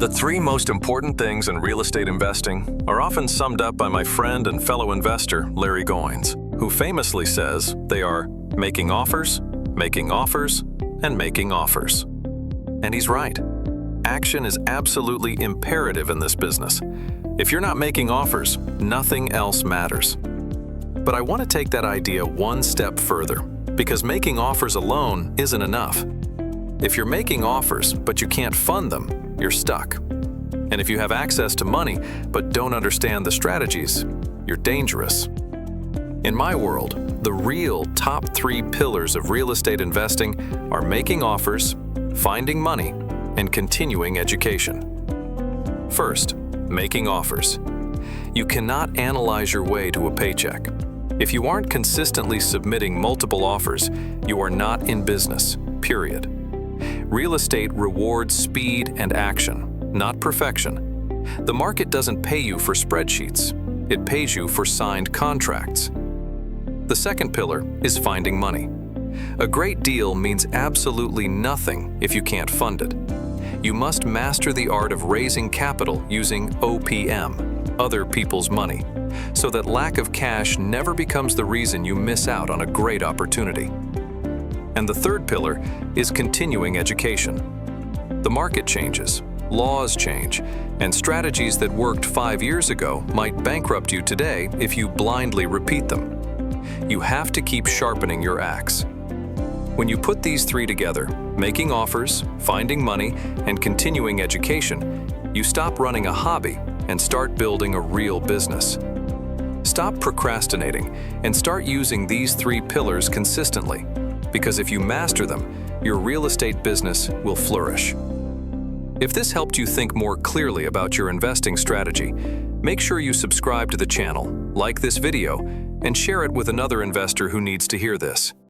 The three most important things in real estate investing are often summed up by my friend and fellow investor, Larry Goines, who famously says they are making offers, and making offers. And he's right. Action is absolutely imperative in this business. If you're not making offers, nothing else matters. But I want to take that idea one step further, because making offers alone isn't enough. If you're making offers, but you can't fund them, you're stuck. And if you have access to money, but don't understand the strategies, you're dangerous. In my world, the real top three pillars of real estate investing are making offers, finding money, and continuing education. First, making offers. You cannot analyze your way to a paycheck. If you aren't consistently submitting multiple offers, you are not in business, period. Real estate rewards speed and action, not perfection. The market doesn't pay you for spreadsheets. It pays you for signed contracts. The second pillar is finding money. A great deal means absolutely nothing if you can't fund it. You must master the art of raising capital using OPM, other people's money, so that lack of cash never becomes the reason you miss out on a great opportunity. And the third pillar is continuing education. The market changes, laws change, and strategies that worked 5 years ago might bankrupt you today if you blindly repeat them. You have to keep sharpening your axe. When you put these three together, making offers, finding money, and continuing education, you stop running a hobby and start building a real business. Stop procrastinating and start using these three pillars consistently, because if you master them, your real estate business will flourish. If this helped you think more clearly about your investing strategy, make sure you subscribe to the channel, like this video, and share it with another investor who needs to hear this.